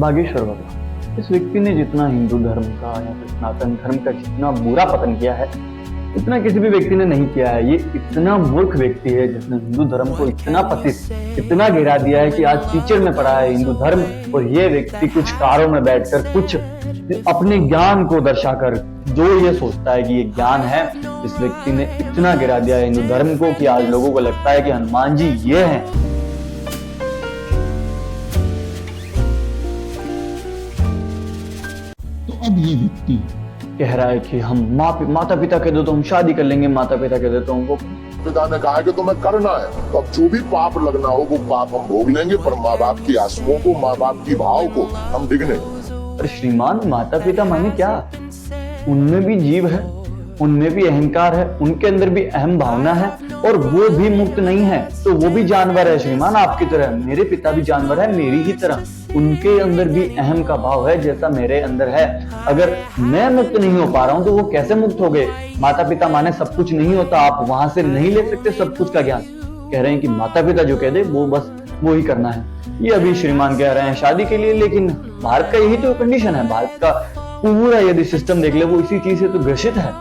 बागेश्वर बाबा, इस व्यक्ति ने जितना हिंदू धर्म का या फिर सनातन धर्म का जितना बुरा पतन किया है, इतना किसी भी व्यक्ति ने नहीं किया है। ये इतना मूर्ख व्यक्ति है जिसने हिंदू धर्म को इतना पतित, इतना गिरा दिया है कि आज कीचड़ में पड़ा है हिंदू धर्म। और ये व्यक्ति कुछ कारों में बैठकर कुछ अपने ज्ञान को दर्शाकर जो ये सोचता है कि ये ज्ञान है, इस व्यक्ति ने इतना गिरा दिया है हिंदू धर्म को कि आज लोगों को लगता है कि हनुमान जी ये हैं। अब ये व्यक्ति कह रहा है कि हम माता पिता कह दो तो हम शादी कर लेंगे, माता पिता कह दे तो हमको पिता ने कहा है कि तुम्हें करना है, तो अब जो भी पाप लगना हो वो पाप हम भोग लेंगे, पर माँ बाप की आंसुओं को, माँ बाप की भाव को हम डिगने। अरे श्रीमान, माता पिता माने क्या? उनमें भी जीव है, उनमें भी अहंकार है, उनके अंदर भी अहम भावना है और वो भी मुक्त नहीं है, तो वो भी जानवर है श्रीमान आपकी तरह। मेरे पिता भी जानवर है मेरी ही तरह, उनके अंदर भी अहम का भाव है जैसा मेरे अंदर है। अगर मैं मुक्त नहीं हो पा रहा हूं तो वो कैसे मुक्त हो गए? माता पिता माने सब कुछ नहीं होता, आप वहां से नहीं ले सकते सब कुछ का ज्ञान। कह रहे हैं कि माता पिता जो कह दे वो बस वो ही करना है। ये अभी श्रीमान कह रहे हैं शादी के लिए, लेकिन भारत का यही तो कंडीशन है। भारत का पूरा यदि सिस्टम देख ले वो इसी चीज से तो ग्रसित है।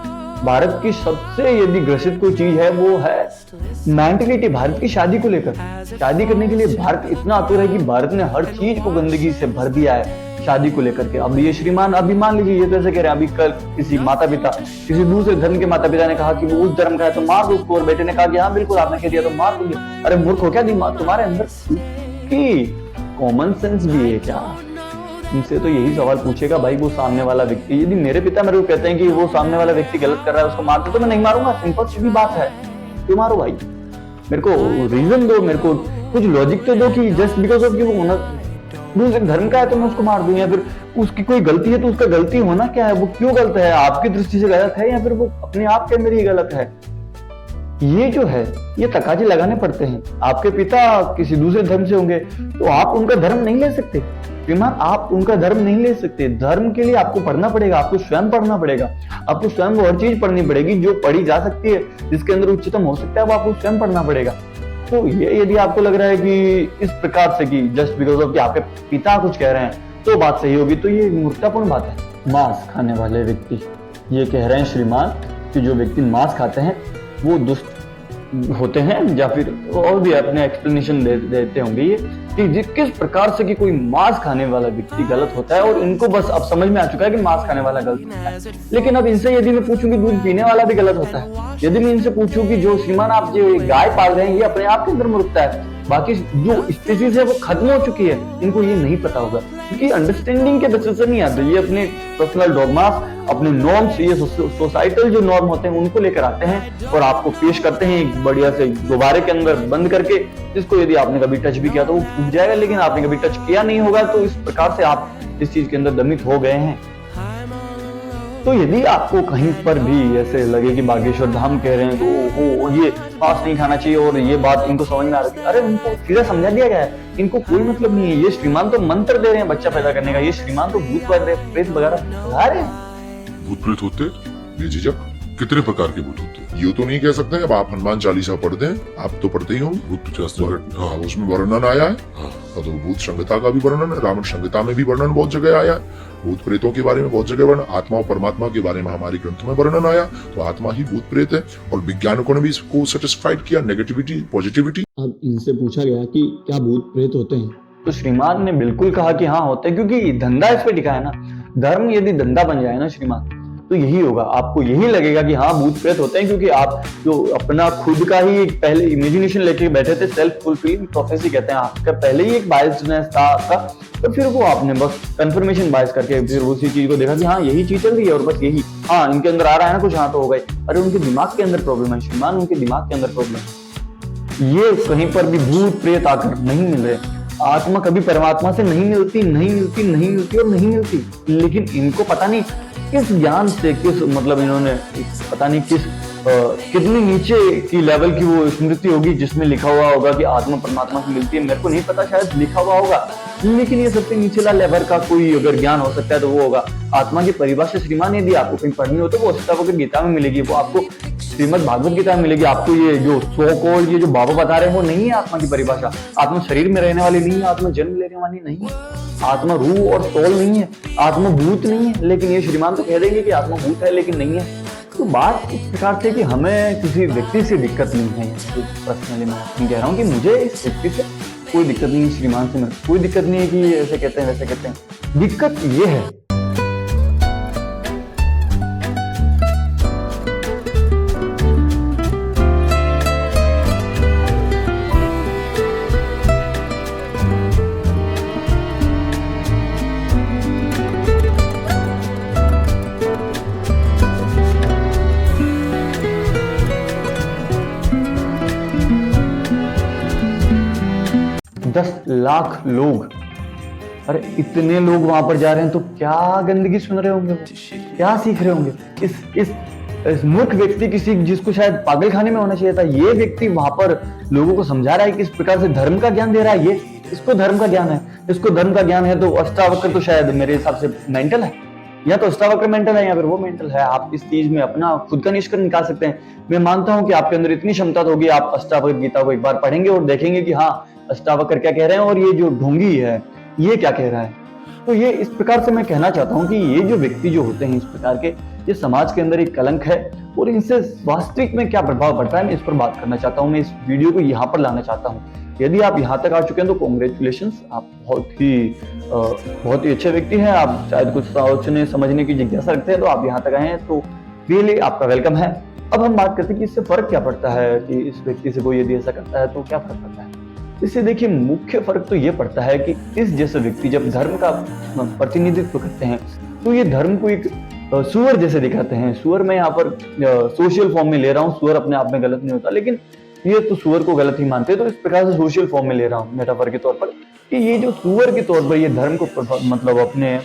भारत की सबसे यदि ग्रसित कोई चीज है वो है मेंटलिटी भारत की शादी को लेकर। शादी करने के लिए भारत इतना आतुर है कि भारत ने हर चीज को गंदगी से भर दिया है शादी को लेकर के। अब ये श्रीमान अभी मान लीजिए ये तो ऐसे कह रहे हैं, अभी कल किसी माता पिता किसी दूसरे धर्म के माता पिता ने कहा कि वो उस धर्म का है तो मार दो उसको, और बेटे ने कहा कि हाँ बिल्कुल आपने कह दिया तो मार दूंगे। अरे मूर्ख हो क्या दिमाग तुम्हारे अंदर की कॉमन सेंस भी है क्या? इनसे तो यही सवाल पूछेगा भाई वो सामने वाला व्यक्ति। यदि मेरे पिता मेरे को कहते हैं कि वो सामने वाला व्यक्ति गलत कर रहा है उसको मार दो तो मैं नहीं मारूंगा, सिंपल सी बात है। क्यों मारो भाई? मेरे को रीजन दो, मेरे को कुछ लॉजिक तो दो कि जस्ट बिकॉज ऑफ वो दूसरे धर्म का है तो मैं उसको मार दूं, या फिर उसकी कोई गलती है तो उसका गलती होना क्या है, वो क्यों गलत है, आपकी दृष्टि से गलत है या फिर वो अपने आप के अंदर ही गलत है? ये जो है ये तकाजे लगाने पड़ते हैं। आपके पिता किसी दूसरे धर्म से होंगे तो आप उनका धर्म नहीं ले सकते श्रीमान, आप उनका धर्म नहीं ले सकते। धर्म के लिए आपको पढ़ना पड़ेगा, आपको स्वयं पढ़ना पड़ेगा, आपको स्वयं वो हर चीज पढ़नी पड़ेगी जो पढ़ी जा सकती है, जिसके अंदर उच्चतम हो सकता है वो आपको स्वयं पढ़ना पड़ेगा। तो ये यदि आपको लग रहा है कि इस प्रकार से कि जस्ट बिकॉज ऑफ कि आपके पिता कुछ कह रहे हैं तो बात सही होगी, तो ये मूर्खतापूर्ण बात है। मांस खाने वाले व्यक्ति ये कह रहे हैं श्रीमान कि जो व्यक्ति मांस खाते हैं वो दुष्ट होते हैं, या फिर और भी अपने एक्सप्लेनेशन देते होंगे ये कि किस प्रकार से कि कोई मांस खाने वाला व्यक्ति गलत होता है। और इनको बस अब समझ में आ चुका है कि मांस खाने वाला गलत होता है। लेकिन अब इनसे यदि मैं पूछूं कि दूध पीने वाला भी गलत होता है, यदि मैं इनसे पूछूं कि जो श्रीमान आप जो गाय पाल रहे हैं ये अपने आप के अंदर मूर्खता है, बाकी जो स्पीसीज है वो खत्म हो चुकी है, इनको ये नहीं पता होगा क्योंकि अंडरस्टैंडिंग के बेसिस से नहीं आते। ये अपने पर्सनल डॉगमास, अपने नॉर्म्स, ये सोसाइटल जो नॉर्म होते हैं उनको लेकर आते हैं और आपको पेश करते हैं एक बढ़िया से गुब्बारे के अंदर बंद करके, जिसको यदि आपने कभी टच भी किया तो वो टूट जाएगा, लेकिन आपने कभी टच किया नहीं होगा। तो इस प्रकार से आप इस चीज के अंदर दमित हो गए हैं। तो यदि आपको कहीं पर भी ऐसे लगे कि बागेश्वर धाम कह रहे हैं तो ये मांस नहीं खाना चाहिए और ये बात इनको समझ में आ रही है, अरे उनको सीधा समझा दिया गया है, इनको कोई मतलब नहीं है। ये श्रीमान तो मंत्र दे रहे हैं बच्चा पैदा करने का, ये श्रीमान तो भूत प्रेत वगैरह बता रहे हैं। भूत प्रेत होते बेझिझक कितने प्रकार के भूत होते हैं, ये तो नहीं कह सकते। अब आप हनुमान चालीसा पढ़ते हैं, आप तो पढ़ते ही होंगे, भूत हाँ उसमें वर्णन आया है। हाँ तो भूत संहिता का भी वर्णन है, रावण संहिता में भी वर्णन बहुत जगह आया है। भूत प्रेतों के बारे में बहुत जगह वर्णन, आत्मा और परमात्मा के बारे में हमारे ग्रंथ में वर्णन आया। तो आत्मा ही भूत प्रेत है और वैज्ञानिकों ने भी इसको सेटिस्फाइड किया, नेगेटिविटी पॉजिटिविटी। अब इनसे पूछा गया कि क्या भूत प्रेत होते हैं, तो श्रीमान ने बिल्कुल कहा कि हाँ होते हैं, क्योंकि धंधा इस पे टिका है ना। धर्म यदि धंधा बन जाए ना श्रीमान तो यही होगा, आपको यही लगेगा कि हाँ भूत प्रेत होते हैं, क्योंकि आप जो अपना खुद का ही पहले इमेजिनेशन लेके बैठे थे, सेल्फ फुलफिलिंग प्रोफेसी कहते हैं, आपका पहले ही एक बायसनेस था आपका, तो फिर वो आपने बस कंफर्मेशन बायस करके फिर उसी चीज को देखा कि हाँ यही चीज चल रही है और बस यही, हाँ इनके अंदर आ रहा है ना कुछ, हाँ तो हो गए। अरे उनके दिमाग के अंदर प्रॉब्लम है श्रीमान, उनके दिमाग के अंदर प्रॉब्लम है। ये कहीं पर भी भूत प्रेत आकर नहीं मिल रहे। आत्मा कभी परमात्मा से नहीं मिलती, नहीं मिलती, नहीं मिलती और नहीं मिलती, लेकिन इनको पता नहीं किस ज्ञान से, किस मतलब इन्होंने पता नहीं किस कितनी नीचे की लेवल की वो स्मृति होगी जिसमें लिखा हुआ होगा कि आत्मा परमात्मा से मिलती है। मेरे को नहीं पता, शायद लिखा हुआ होगा, लेकिन ये सबसे निचला लेवल का कोई अगर ज्ञान हो सकता है तो वो होगा आत्मा की परिभाषा। श्रीमान यदि आपको कहीं पढ़नी हो तो वो भगवत गीता में मिलेगी, वो आपको श्रीमद् भागवत गीता में मिलेगी। आपको ये जो सो कॉल्ड ये जो बाबा बता रहे हैं वो नहीं है आत्मा की परिभाषा। आत्मा शरीर में रहने वाली नहीं है, आत्मा जन्म लेने वाली नहीं है। आत्मा रूह और सोल नहीं है, आत्मा भूत नहीं है, लेकिन ये श्रीमान तो कह देंगे कि आत्मा भूत है लेकिन नहीं है। तो बात इस प्रकार से कि हमें किसी व्यक्ति से दिक्कत नहीं है। पर्सनली मैं कह रहा हूँ कि मुझे इस व्यक्ति से कोई दिक्कत नहीं है, श्रीमान से मेरे कोई दिक्कत नहीं है कि ऐसे कहते हैं वैसे कहते हैं। दिक्कत ये है 10 लाख लोग, अरे इतने लोग वहां पर जा रहे हैं तो क्या गंदगी सुन रहे होंगे, क्या सीख रहे होंगे। इस मूर्ख व्यक्ति किसी जिसको शायद पागल खाने में होना चाहिए था, ये व्यक्ति वहां पर लोगों को समझा रहा है कि इस प्रकार से धर्म का ज्ञान दे रहा है। ये इसको धर्म का ज्ञान है, इसको धर्म का ज्ञान है। तो अष्टावक्र तो शायद मेरे हिसाब से मेंटल है, या तो अष्टावक्र मेंटल है या फिर वो मेंटल है। आप इस चीज में अपना खुद का निष्कर्ष निकाल सकते हैं। मैं मानता हूं कि आपके अंदर इतनी क्षमता तो होगी, आप अष्टावक्र गीता को एक बार पढ़ेंगे और देखेंगे कि हाँ अष्टावक्र क्या कह रहे हैं और ये जो ढोंगी है ये क्या कह रहा है। तो ये इस प्रकार से मैं कहना चाहता हूं कि ये जो व्यक्ति जो होते हैं इस प्रकार के, ये समाज के अंदर एक कलंक है और इनसे वास्तविक में क्या प्रभाव पड़ता है मैं इस पर बात करना चाहता हूं। मैं इस वीडियो को यहाँ पर लाना चाहता हूँ। यदि आप यहाँ तक आ चुके हैं तो कॉन्ग्रेचुलेशन, आप बहुत ही अच्छे व्यक्ति हैं। आप शायद कुछ सोचने समझने की जिज्ञासा रखते हैं तो आप यहाँ तक आए हैं, तो रियली आपका वेलकम है। अब हम बात करते हैं कि इससे फर्क क्या पड़ता है, कि इस व्यक्ति से कोई यदि ऐसा करता है तो क्या फर्क पड़ता है। इससे देखिए मुख्य फर्क तो ये पड़ता है कि इस जैसे व्यक्ति जब धर्म का प्रतिनिधित्व करते हैं तो ये धर्म को एक सुअर जैसे दिखाते हैं। सुअर मैं यहाँ पर सोशल फॉर्म में ले रहा हूँ, सुअर अपने आप में गलत नहीं होता, लेकिन ये तो सुअर को गलत ही मानते हैं, तो इस प्रकार से सोशल फॉर्म में ले रहा हूँ मेटाफर के तौर पर, कि ये जो सुअर के तौर पर ये धर्म को मतलब अपने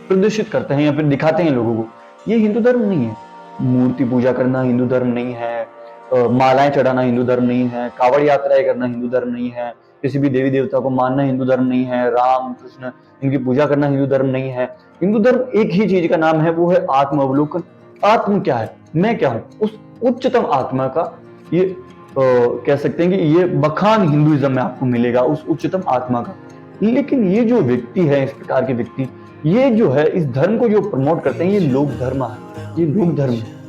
प्रदर्शित करते हैं या फिर दिखाते हैं लोगों को। ये हिंदू धर्म नहीं है। मूर्ति पूजा करना हिंदू धर्म नहीं है, मालाएं चढ़ाना हिंदू धर्म नहीं है, कावड़ यात्राएं करना हिंदू धर्म नहीं है, किसी भी देवी देवता को मानना हिंदू धर्म नहीं है, राम कृष्ण इनकी पूजा करना हिंदू धर्म नहीं है। हिंदू धर्म एक ही चीज का नाम है, वो है आत्म अवलोकन। आत्म क्या है, मैं क्या हूँ, उस उच्चतम आत्मा का ये कह सकते हैं कि ये बखान हिंदुइज्म में आपको मिलेगा, उस उच्चतम आत्मा का। लेकिन ये जो व्यक्ति है, इस प्रकार के व्यक्ति, ये जो है इस धर्म को जो प्रमोट करते हैं, ये लोक धर्म है, ये लोक धर्म है।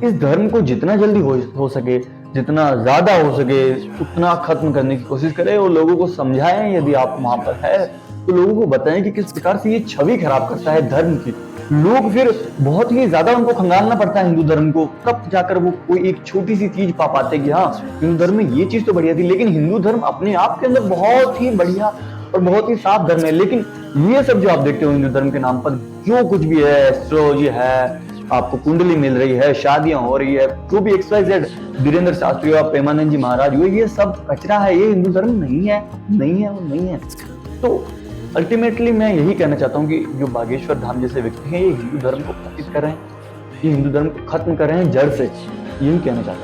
इस धर्म को जितना जल्दी हो सके, जितना ज्यादा हो सके उतना खत्म करने की कोशिश करें और लोगों को समझाएं। यदि आप वहां पर है तो लोगों को बताएं कि किस प्रकार से ये छवि खराब करता है धर्म की। लोग फिर बहुत ही ज्यादा उनको खंगालना पड़ता है हिंदू धर्म को, तब जाकर वो कोई एक छोटी सी चीज पा पाते कि हाँ हिंदू धर्म में ये चीज तो बढ़िया थी। लेकिन हिंदू धर्म अपने आप के अंदर बहुत ही बढ़िया और बहुत ही साफ धर्म है। लेकिन ये सब जो आप देखते हो हिंदू धर्म के नाम पर, जो कुछ भी है, एस्ट्रोलॉजी है, आपको कुंडली मिल रही है, शादियां हो रही है, जो भी XYZ, वीरेंद्र शास्त्री हो, प्रेमानंद जी महाराज हो, ये सब कचरा है, ये हिंदू धर्म नहीं है, नहीं है, वो नहीं है। तो अल्टीमेटली मैं यही कहना चाहता हूँ कि जो बागेश्वर धाम जैसे व्यक्ति हैं ये हिंदू धर्म को पतित कर रहे हैं, ये हिंदू धर्म को खत्म कर रहे हैं जड़ से, यही कहना चाहता हूँ।